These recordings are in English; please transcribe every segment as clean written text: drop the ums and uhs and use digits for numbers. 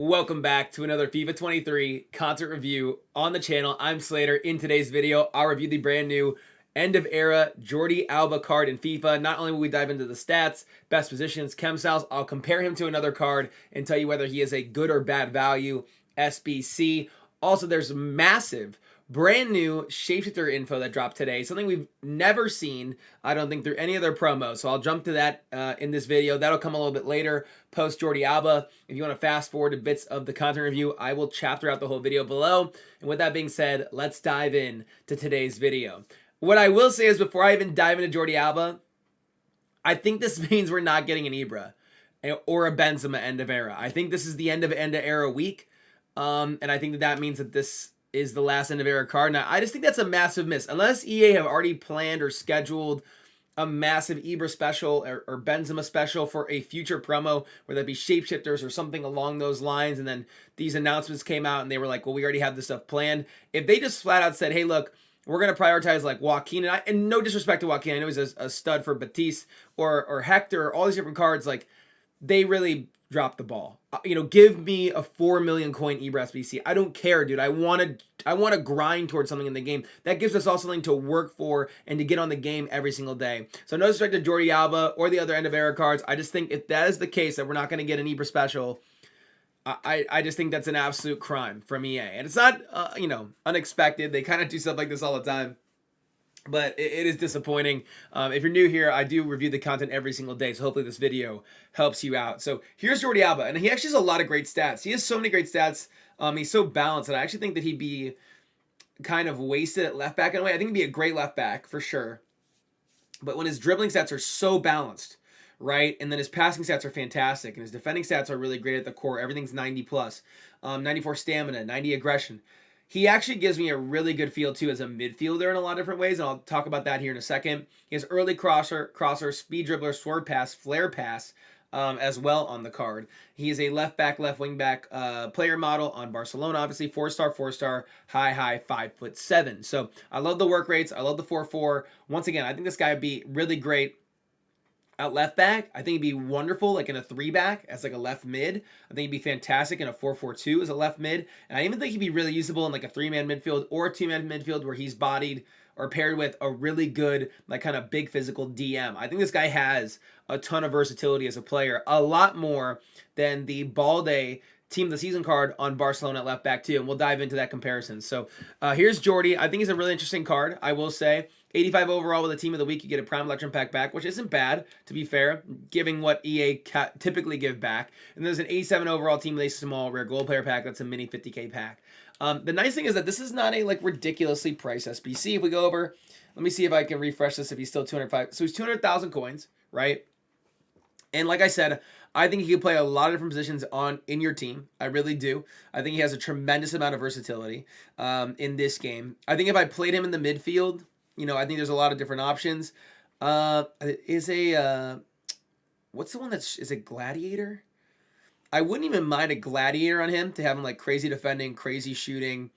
Welcome back to another FIFA 23 content review on the channel. I'm Slater. In today's video, I'll review the brand new end of era Jordi Alba card in FIFA. Not only will we dive into the stats, best positions, chem styles, I'll compare him to another card and tell you whether he is a good or bad value SBC. Also, there's massive brand new Shapeshifter info that dropped today, something we've never seen, I don't think, through any other promos. So I'll jump to that in this video. That'll come a little bit later, post Jordi Alba. If you want to fast forward to bits of the content review, I will chapter out the whole video below. And with that being said, let's dive in to today's video. What I will say is, before I even dive into Jordi Alba, I think this means we're not getting an Ibra or a Benzema end of era. I think this is the end of era week. And I think that means that this is the last end of era card. Now, I just think that's a massive miss. Unless EA have already planned or scheduled a massive Ibra special or Benzema special for a future promo, whether that be Shapeshifters or something along those lines, and then these announcements came out and they were like, well, we already have this stuff planned. If they just flat out said, hey, look, we're going to prioritize like Joaquin, and no disrespect to Joaquin, I know he's a stud for Batiste or Hector, all these different cards, like they really dropped the ball. Give me a 4 million coin Ibra SBC. I don't care, dude. I want to grind towards something in the game. That gives us all something to work for and to get on the game every single day. So no disrespect to Jordi Alba or the other end of era cards. I just think if that is the case, that we're not going to get an Ibra special, I just think that's an absolute crime from EA. And it's not, unexpected. They kind of do stuff like this all the time. But it is disappointing. If you're new here, I do review the content every single day, so hopefully this video helps you out. So here's Jordi Alba, and he actually has a lot of great stats. He has so many great stats. He's so balanced that I actually think that he'd be kind of wasted at left back in a way. I think he'd be a great left back for sure. But when his dribbling stats are so balanced, right, and then his passing stats are fantastic, and his defending stats are really great at the core. Everything's 90 plus, 94 stamina, 90 aggression. He actually gives me a really good feel, too, as a midfielder in a lot of different ways, and I'll talk about that here in a second. He has early crosser, speed dribbler, swerve pass, flare pass as well on the card. He is a left back, left wing back player model on Barcelona, obviously. 4-star, high, 5'7". So I love the work rates. I love the 4-4. Once again, I think this guy would be really great at left back. I think he'd be wonderful like in a 3-back as like a left mid. I think he'd be fantastic in a 4-4-2 as a left mid. And I even think he'd be really usable in like a 3-man midfield or a 2-man midfield where he's bodied or paired with a really good, like kind of big physical DM. I think this guy has a ton of versatility as a player, a lot more than the Balde team of the season card on Barcelona at left back too, and we'll dive into that comparison. So here's Jordi. I think he's a really interesting card, I will say. 85 overall with a team of the week. You get a Prime Electrum pack back, which isn't bad, to be fair, giving what EA typically give back. And there's an 87 overall team with a small rare gold player pack. That's a mini 50k pack. The nice thing is that this is not a like ridiculously priced SBC. If we go over, let me see if I can refresh this if he's still 205. So he's 200,000 coins, right? And like I said, I think he can play a lot of different positions in your team. I really do. I think he has a tremendous amount of versatility in this game. I think if I played him in the midfield, I think there's a lot of different options. What's the one is a Gladiator? I wouldn't even mind a Gladiator on him to have him like crazy defending, crazy shooting,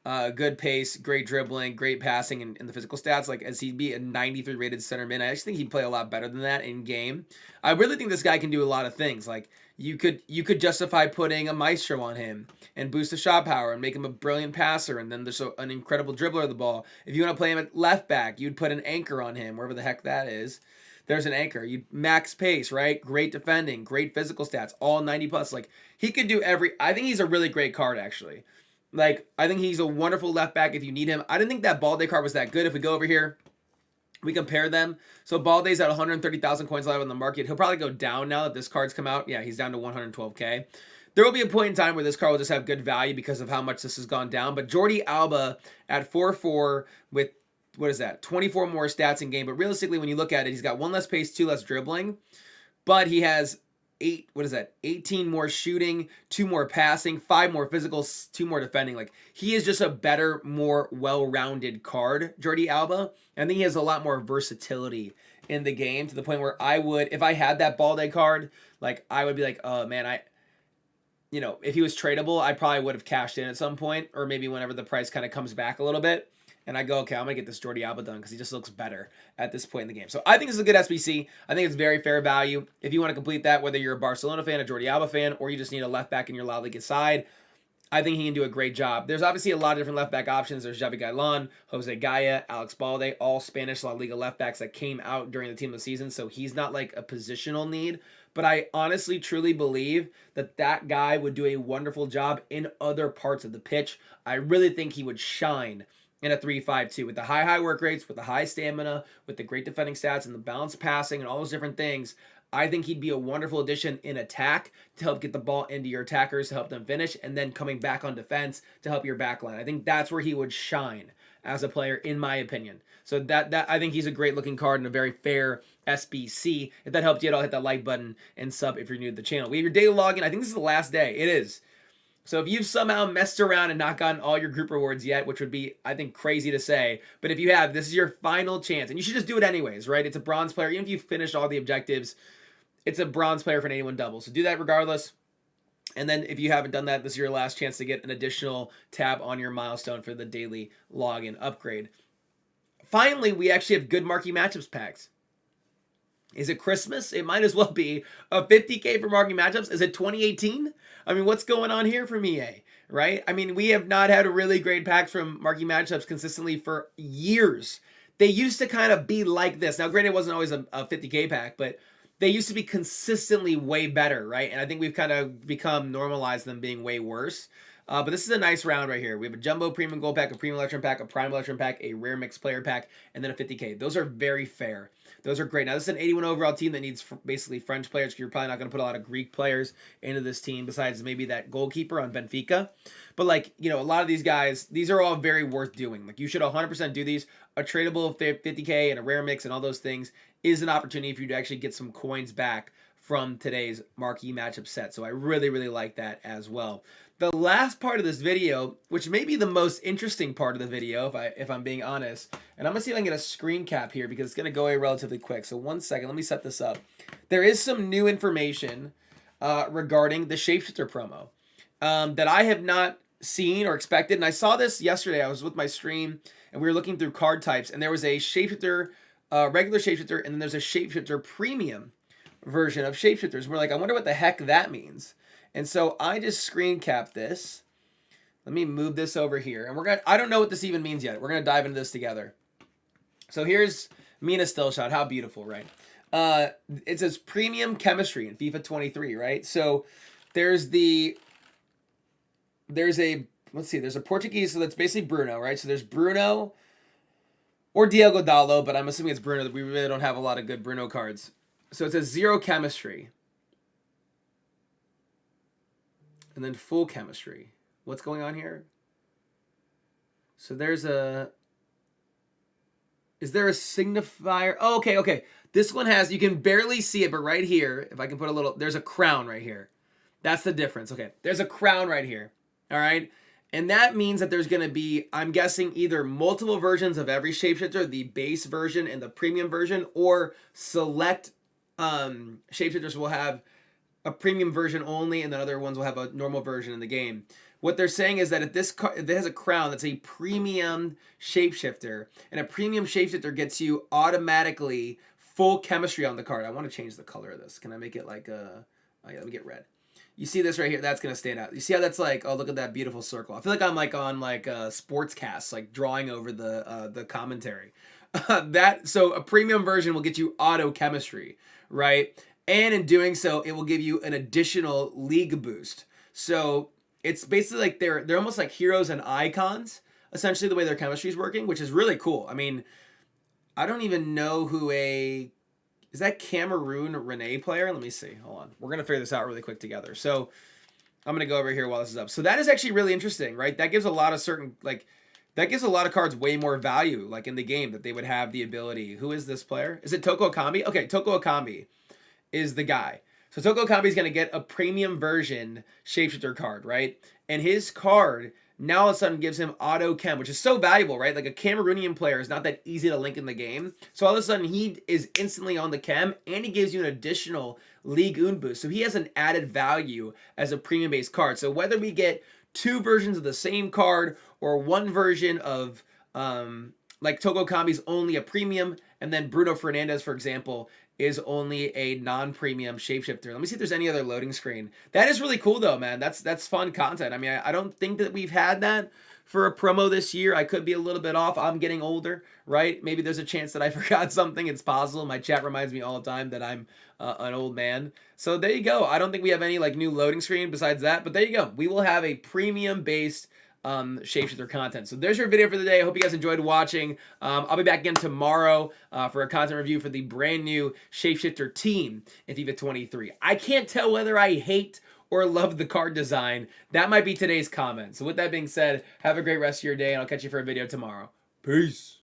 good pace, great dribbling, great passing, and the physical stats. Like as he'd be a 93 rated center mid, I actually think he'd play a lot better than that in game. I really think this guy can do a lot of things. Like you could justify putting a Maestro on him and boost the shot power and make him a brilliant passer, and then there's an incredible dribbler of the ball. If you want to play him at left back, you'd put an anchor on him, wherever the heck that is. There's an anchor. You max pace, right? Great defending, great physical stats, all 90 plus. Like he could do I think he's a really great card actually. Like I think he's a wonderful left back if you need him. I didn't think that Balde card was that good. If we go over here, we compare them. So Balde's at 130,000 coins live on the market. He'll probably go down now that this card's come out. Yeah, he's down to 112k. There will be a point in time where this card will just have good value because of how much this has gone down. But Jordi Alba at 4-4 with, 24 more stats in game. But realistically, when you look at it, he's got 1 less pace, 2 less dribbling. But he has 18 more shooting, 2 more passing, 5 more physical, 2 more defending. Like he is just a better, more well-rounded card, Jordi Alba. I think he has a lot more versatility in the game to the point where I would, if I had that Balde card, like I would be like, oh man, if he was tradable, I probably would have cashed in at some point, or maybe whenever the price kind of comes back a little bit. and I go, okay, I'm going to get this Jordi Alba done because he just looks better at this point in the game. So I think this is a good SBC. I think it's very fair value. If you want to complete that, whether you're a Barcelona fan, a Jordi Alba fan, or you just need a left back in your La Liga side, I think he can do a great job. There's obviously a lot of different left back options. There's Javi Galan, Jose Gaya, Alex Balde, all Spanish La Liga left backs that came out during the team of the season. So he's not like a positional need. But I honestly, truly believe that that guy would do a wonderful job in other parts of the pitch. I really think he would shine in a 3-5-2 with the high work rates, with the high stamina, with the great defending stats and the balanced passing and all those different things. I think he'd be a wonderful addition in attack to help get the ball into your attackers, to help them finish, and then coming back on defense to help your back line. I think that's where he would shine as a player, in my opinion. So that I think he's a great looking card and a very fair SBC. If that helped you at all, hit that like button and sub if you're new to the channel. We have your daily login. I think this is the last day. It is. So if you've somehow messed around and not gotten all your group rewards yet, which would be, I think, crazy to say, but if you have, this is your final chance. And you should just do it anyways, right? It's a bronze player. Even if you finished all the objectives, it's a bronze player for an 81 double. So do that regardless. And then if you haven't done that, this is your last chance to get an additional tab on your milestone for the daily login upgrade. Finally, we actually have good marquee matchups packs. Is it Christmas? It might as well be. A 50K for marquee matchups. Is it 2018? I mean, what's going on here from EA, right? I mean, we have not had a really great packs from marquee matchups consistently for years. They used to kind of be like this. Now, granted, it wasn't always a 50K pack, but they used to be consistently way better, right? And I think we've kind of become normalized them being way worse. But this is a nice round right here. We have a Jumbo Premium Gold Pack, a Premium Electrum Pack, a Prime Electrum Pack, a Rare Mixed Player Pack, and then a 50K. Those are very fair. Those are great. Now, this is an 81 overall team that needs basically French players, because you're probably not going to put a lot of Greek players into this team besides maybe that goalkeeper on Benfica. But, like, you know, a lot of these guys, these are all very worth doing. Like, you should 100% do these. A tradable 50K and a Rare Mix and all those things is an opportunity for you to actually get some coins back from today's marquee matchup set. So I really, really like that as well. The last part of this video, which may be the most interesting part of the video, if I'm being honest, and I'm going to see if I can get a screen cap here because it's going to go away relatively quick. So 1 second, let me set this up. There is some new information regarding the Shapeshifter promo that I have not seen or expected. And I saw this yesterday. I was with my stream and we were looking through card types, and there was a Shapeshifter, regular Shapeshifter, and then there's a Shapeshifter premium version of Shapeshifters. We're like, I wonder what the heck that means. And so I just screen capped this. Let me move this over here. And I don't know what this even means yet. We're going to dive into this together. So here's Mina still shot. How beautiful, right? It says premium chemistry in FIFA 23, right? So there's a Portuguese, so that's basically Bruno, right? So there's Bruno or Diego Dallo, but I'm assuming it's Bruno. We really don't have a lot of good Bruno cards. So it says 0 chemistry. And then full chemistry. What's going on here? So there's a... Is there a signifier? Oh, okay. This one has... You can barely see it, but right here, if I can put a little... There's a crown right here. That's the difference. Okay, there's a crown right here. All right? And that means that there's going to be, I'm guessing, either multiple versions of every Shapeshifter, the base version and the premium version, or select Shapeshifters will have a premium version only, and then other ones will have a normal version in the game. What they're saying is that if it has a crown, that's a premium Shapeshifter, and a premium Shapeshifter gets you automatically full chemistry on the card. I want to change the color of this. Can I make it like a... Oh yeah, let me get red. You see this right here? That's going to stand out. You see how that's like, oh, look at that beautiful circle. I feel like I'm like on like a sportscast, like drawing over the commentary. So a premium version will get you auto chemistry, right? And in doing so, it will give you an additional league boost. So it's basically like they're almost like heroes and icons, essentially the way their chemistry is working, which is really cool. I mean, I don't even know who is that Cameroon Rene player? Let me see. Hold on. We're going to figure this out really quick together. So I'm going to go over here while this is up. So that is actually really interesting, right? That gives a lot of that gives a lot of cards way more value, like in the game, that they would have the ability. Who is this player? Is it Toko Akambi? Okay, Toko Akambi is the guy. So Toko Akambi is going to get a premium version Shapeshifter card, right? And his card now all of a sudden gives him auto chem, which is so valuable, right? Like a Cameroonian player is not that easy to link in the game. So all of a sudden he is instantly on the chem, and he gives you an additional League Un boost. So he has an added value as a premium based card. So whether we get 2 versions of the same card or 1 version of like Togo Kambi's only a premium, and then Bruno Fernandes, for example, is only a non-premium shapeshifter. Let me see if there's any other loading screen. That is really cool though, man. That's fun content. I mean, I don't think that we've had that for a promo this year. I could be a little bit off. I'm getting older, right? Maybe there's a chance that I forgot something. It's possible. My chat reminds me all the time that I'm an old man. So there you go. I don't think we have any like new loading screen besides that, but there you go. We will have a premium based Shapeshifter content. So there's your video for the day. I hope you guys enjoyed watching. I'll be back again tomorrow for a content review for the brand new Shapeshifter team in FIFA 23. I can't tell whether I hate or love the card design. That might be today's comment. So with that being said, have a great rest of your day, and I'll catch you for a video tomorrow. Peace.